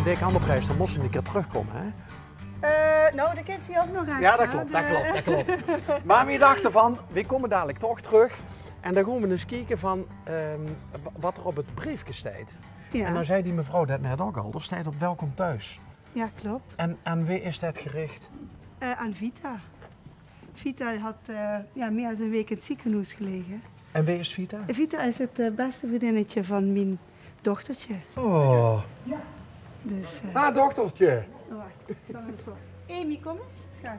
dik aan de prijs, dan moest ze een keer terugkomen, hè? Nou, dat kent ze ook nog eens. Ja, dat klopt, dat klopt. Maar we dachten van, we komen dadelijk toch terug. En dan gaan we eens kijken van wat er op het briefje staat. Ja. En dan zei die mevrouw dat net ook al, er staat op welkom thuis. Ja, klopt. En aan wie is dat gericht? Aan Vita. Vita had meer dan een week in het ziekenhuis gelegen. En wie is Vita? Vita is het beste vriendinnetje van mijn dochtertje. Oh. Ja. Dus, dochtertje. Oh, wacht, ik zal hem voor. Amy, kom eens, schat.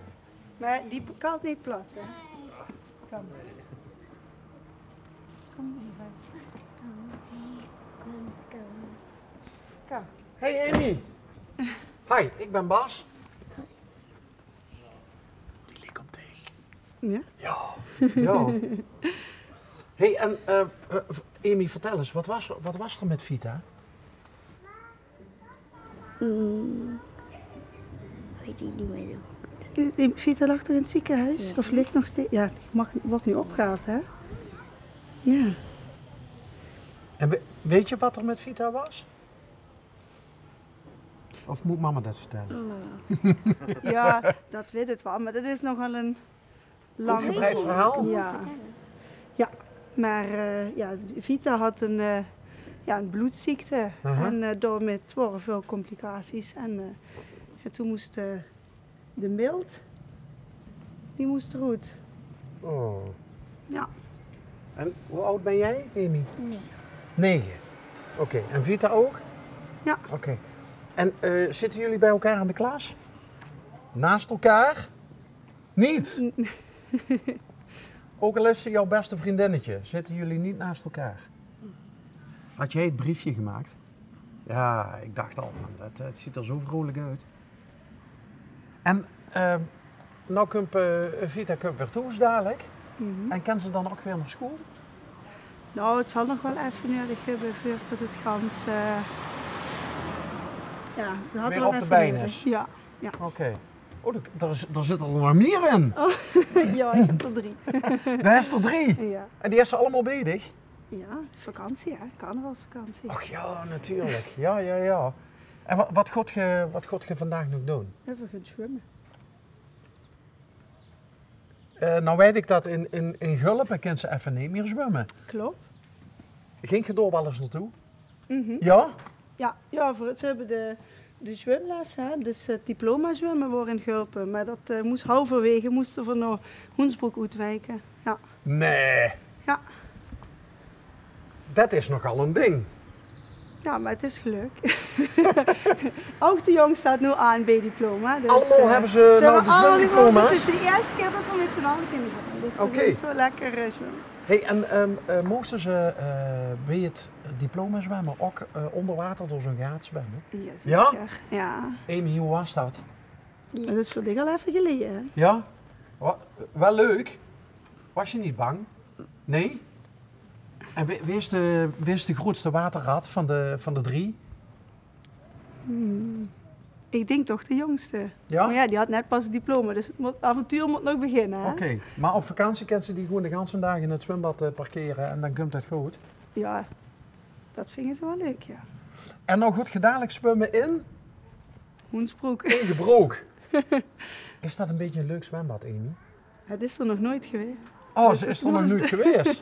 Maar die kalt niet plat, hè? Kom. Kom even. Kom. Hey Amy. Hi, ik ben Bas. Die leek op tegen. Ja? Ja. Ja. Hey, en Amy, vertel eens, wat was er met Vita? Weet ik niet meer zo. Vita lag toch in het ziekenhuis? Ja. Of ligt nog steeds? Ja, die wordt nu opgehaald, hè? Ja. En weet je wat er met Vita was? Of moet mama dat vertellen? Ja, dat weet het wel, maar dat is nogal een lang Uitgebreid verhaal? Ja. Ja, maar Vita had een bloedziekte en daarmee waren veel complicaties. En toen moest de mild, die moest eruit. Oh. Ja. En hoe oud ben jij, Amy? Nee. 9. Oké, en Vita ook? Ja. Oké. En zitten jullie bij elkaar aan de klas? Naast elkaar? Niet? Ook al is ze jouw beste vriendinnetje, zitten jullie niet naast elkaar? Had jij het briefje gemaakt? Ja, ik dacht al, man, het ziet er zo vrolijk uit. En nou komt Vita weer toe dadelijk. En kan ze dan ook weer naar school? Nou, het zal nog wel even nodig hebben voordat het gans... ja, we hadden Weer wel op de even been nodig. is? Ja. Ja. Oké. Oh, daar zit al een manier in. Oh, ja, ik heb er 3. Daar is er 3. Ja. En die is ze allemaal bezig? Ja, vakantie, hè? Carnavalsvakantie. Och ja, natuurlijk. Ja. En wat gaat je vandaag nog doen? Even gaan zwemmen. Nou weet ik dat in Gulpen kan ze even niet meer zwemmen. Klopt. Ging je door wel eens naartoe? Mhm. Ja? Ja, ze hebben de zwemles, hè? Dus het diploma zwemmen wordt in Gulpen. Maar dat moest halverwege, moesten we naar Hoensbroek uitwijken. Ja. Nee. Ja. Dat is nogal een ding. Ja, maar het is gelukt. Ook de jong staat nu aan B-diploma. Dus, Allemaal hebben ze nou de zwemdiploma's? Het is de eerste keer dat we met z'n allen kunnen gaan. Dus Oké. we gaan zo lekker zwemmen. Hey, en moesten ze bij het diploma zwemmen ook onder water door zo'n gaat zwemmen? Ja, Ja? zeker. Ja. Amy, hoe was dat? Dat is voor dich al even geleden. Hè? Ja? Wel leuk. Was je niet bang? Nee? En wie is de grootste waterrat van de 3? Ik denk toch de jongste. Ja? Maar ja, die had net pas het diploma, dus het avontuur moet nog beginnen. Hè? Oké, maar op vakantie kan ze die gewoon de hele dag in het zwembad parkeren en dan komt dat goed. Ja, dat vinden ze wel leuk, ja. En nou goed, gedadelijk zwemmen in Hoensbroek. Gebroek. Is dat een beetje een leuk zwembad, Amy? Het is er nog nooit geweest. Oh, ze is er nog nooit geweest.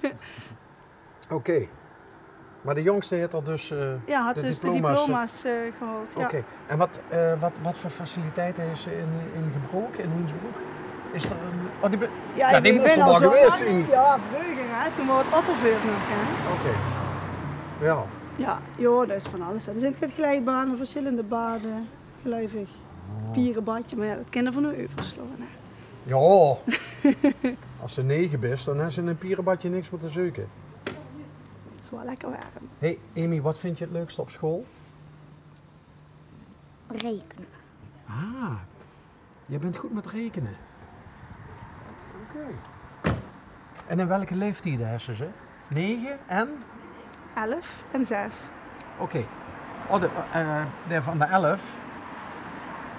Oké. Maar de jongste heeft er dus Ja, had de dus diploma's. de diploma's gehaald. Ja. Oké. En wat voor faciliteiten is er in Gebroek, in Hoensbroek? Is er een... Oh, die ik moest ben er al wel zo geweest lang- zijn. Ja, vroeger, hè. Toen was het Otterveer nog, hè. Oké. Ja. Ja, joh, dat is van alles. Hè. Er zijn glijbanen, verschillende baden, geluivig. Pierenbadje, maar ja, dat kennen van de overslaan, hè. Ja. Als ze 9 is, dan is ze in een pierenbadje niks meer te zoeken. Het is wel lekker warm. Hey Amy, wat vind je het leukste op school? Rekenen. Ah, je bent goed met rekenen. Oké. En in welke leeftijden hebben ze? 9 en? 11 en 6. Oké. Oh, de van de 11.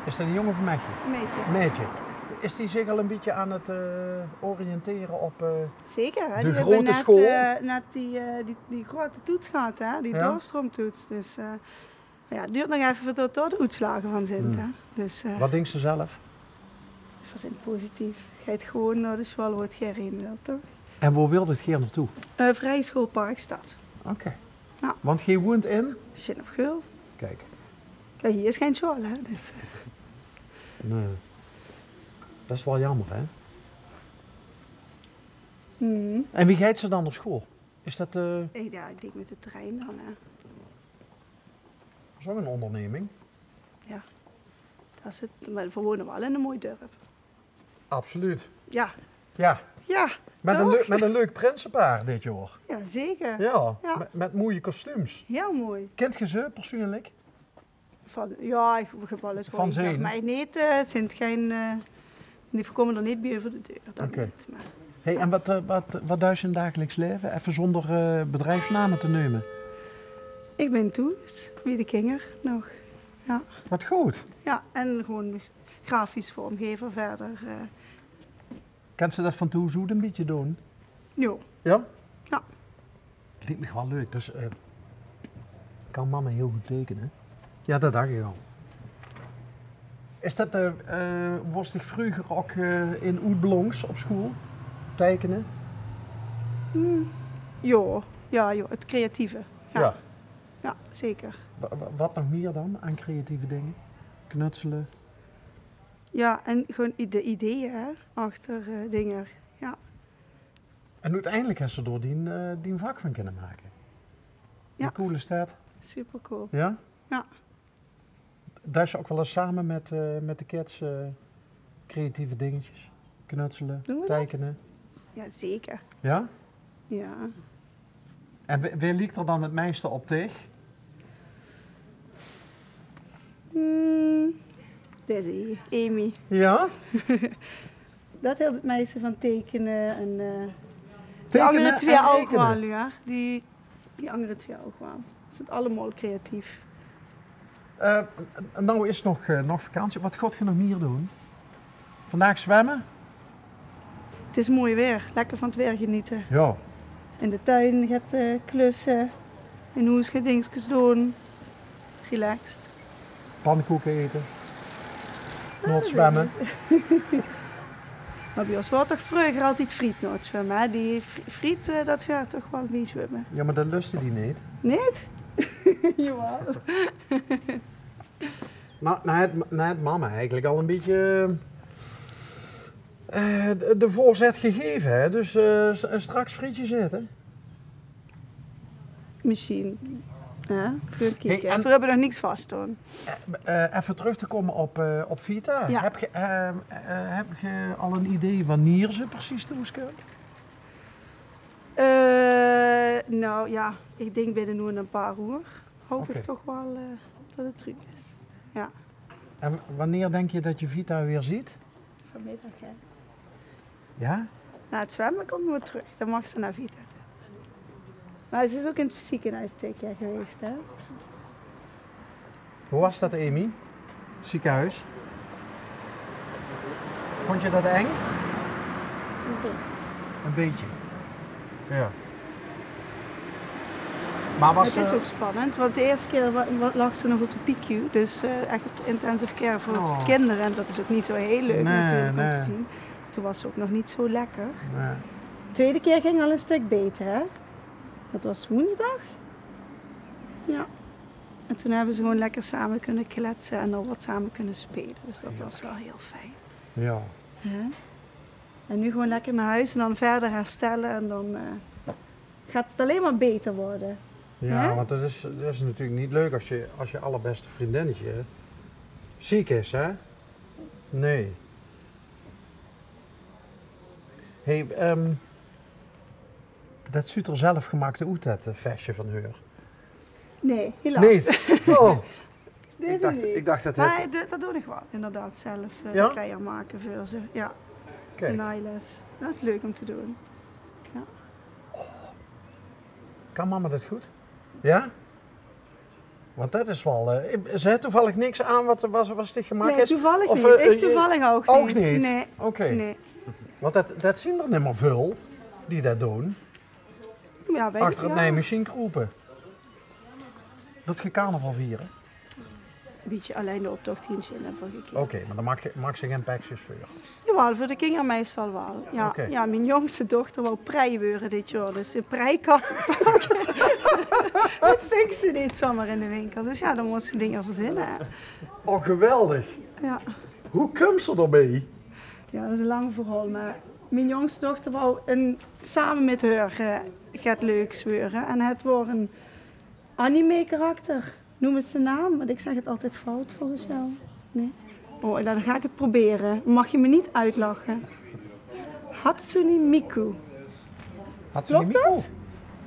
Is dat een jongen of een meisje? Een beetje. Meisje. Is die zich al een beetje aan het oriënteren op... Zeker, hè. De Die grote hebben net, school? net die grote toets gehad, hè. Die Ja. doorstroomtoets. Dus Ja, het duurt nog even tot er de uitslagen van zijn. Hè? Dus Wat denkt ze zelf? we zijn positief. Ga het gewoon naar de school waar het heen wil, toch? En waar wil het Geer naartoe? Vrije school Parkstad. Oké. Ja. Want je woont in? Zin op Geul. Kijk. Ja, hier is geen school, hè? Dus, Nee. Dat is wel jammer, hè? En wie gaat ze dan naar school? Is dat ik denk met de trein dan, hè? is ook een onderneming? Ja. Dat is het. Maar we wonen wel in een mooi dorp. Absoluut. Ja. Ja. Ja. Met toch? met een leuk prinsenpaar dit jaar. Ja, zeker. Ja. Ja. Met mooie kostuums. Heel mooi. Kent je ze persoonlijk? Ja, ik heb wel eens Van gehoord. zijn? Maar niet, het zijn geen... die komen er niet bij over de deur. Dat Oké. niet, maar... Hey, en wat doe je in dagelijks leven? Even zonder bedrijfsnamen te nemen. Ik ben Toes, wie de kinger nog. Ja. Wat goed. Ja, en gewoon grafisch vormgever verder. Kent ze dat van toe zo een beetje doen? Jo. Ja? Ja. Lijkt me wel leuk. Dus kan mama heel goed tekenen? Ja, dat dacht ik al. Is dat worstig vroeger ook in Oetblongs op school? Tekenen? Jo. Ja, jo, het creatieve. Ja. Ja. Ja, zeker. Wat nog meer dan aan creatieve dingen? Knutselen? Ja, en gewoon de ideeën hè, achter dingen. Ja. En uiteindelijk heeft ze door die een vak van kunnen maken. Ja. Hoe cool is dat? Super cool. Ja? Ja. Daar is ze ook wel eens samen met de kids creatieve dingetjes. Knutselen, Doen we dat? tekenen. Ja, zeker. Ja? Ja. En wie liegt er dan het meeste op tegen? Deze, Amy. Ja? Dat hield het meisje van tekenen en de Tekenen andere twee en ook rekenen. wel, ja. Die andere twee ook wel. Ze zijn allemaal creatief. Nou is nog vakantie. Wat gaat je nog meer doen? Vandaag zwemmen? Het is mooi weer, lekker van het weer genieten. Ja. In de tuin gaat klussen, in huis gaat dingetjes doen. Relaxed. Pannenkoeken eten. Nog zwemmen. Maar bij ons wordt toch vroeger altijd friet nooit zwemmen. Hè? Die friet, dat gaat toch wel niet zwemmen. Ja, maar dat lustte die niet. Niet? Jawel. Nou, na het mama eigenlijk al een beetje de voorzet gegeven. Hè? Dus straks frietjes eten. Misschien. Ja, voor een keer. Hey, en- We hebben nog niks vast hoor. Even terug te komen op Vita. Ja. Heb je al een idee wanneer ze precies toeskuilt? Nou ja, ik denk binnen nu een paar uur. Hoop Oké. ik toch wel dat het terug is. Ja, En wanneer denk je dat je Vita weer ziet? vanmiddag hè. Ja? Na het zwemmen komen we terug. Dan mag ze naar Vita toe. Maar ze is ook in het ziekenhuis 2 keer geweest hè. Hoe was dat, Amy? Ziekenhuis? Vond je dat eng? Een beetje. Een beetje. Ja. Maar was Het is ook spannend, want de eerste keer lag ze nog op de PICU, dus echt op de intensive care voor Oh. kinderen. En dat is ook niet zo heel leuk Nee, natuurlijk om nee. te zien. Toen was ze ook nog niet zo lekker. Nee. De tweede keer ging al een stuk beter, hè? Dat was woensdag. Ja. En toen hebben ze gewoon lekker samen kunnen kletsen en al wat samen kunnen spelen. Dus dat was wel heel fijn. Ja. Hè? En nu gewoon lekker naar huis en dan verder herstellen en dan gaat het alleen maar beter worden. Ja, Hè? want dat is natuurlijk niet leuk als je allerbeste vriendinnetje ziek is, hè? Nee. Hey, dat ziet er zelf gemaakte uit, dat vestje van haar. Nee, helaas. Niet? Oh, Deze niet. ik dacht dat het... Maar dat doe ik wel, inderdaad, zelf Ja? de kleier maken voor ze. Ja, Kijk, tenailes. Dat is leuk om te doen. kan mama dat goed? Ja? Want dat is wel... ze heeft toevallig niks aan wat dit gemaakt Nee, is? toevallig Of, niet. Ik toevallig ook niet. Ook niet? Nee. Oké. Nee. Want dat zien er niet meer veel die dat doen. Ja, weet Achter ik, het ja. naaimachine kroepen. Dat je carnaval vieren. beetje alleen de optocht die in zin hebben gekeken. Oké, maar dan mag ze geen pakjes voor. Jawel, voor de kinderen meestal wel. Ja, Oké. ja, mijn jongste dochter wou prei worden dit jaar, dus een prei kan pakken. Dat vindt ze niet zomaar in de winkel, dus ja, dan moest ze dingen verzinnen. Oh, geweldig. Ja. Hoe komt ze erbij? Ja, dat is een lang verhaal, maar mijn jongste dochter wou samen met haar gaat leuk zweuren. En het wordt een anime-karakter. Noem eens de naam, want ik zeg het altijd fout volgens jou. Nee? Oh, dan ga ik het proberen. Mag je me niet uitlachen? Hatsune Miku. Hatsune Klopt Miku? dat?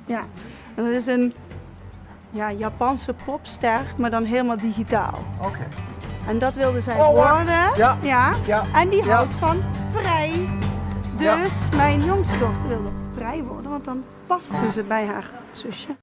Ja, en dat is een Japanse popster, maar dan helemaal digitaal. Oké. En dat wilde zij Oh, wacht. worden. Ja. Ja. En die Ja. houdt van prei. Dus mijn jongste dochter wilde prei worden, want dan paste ze bij haar zusje.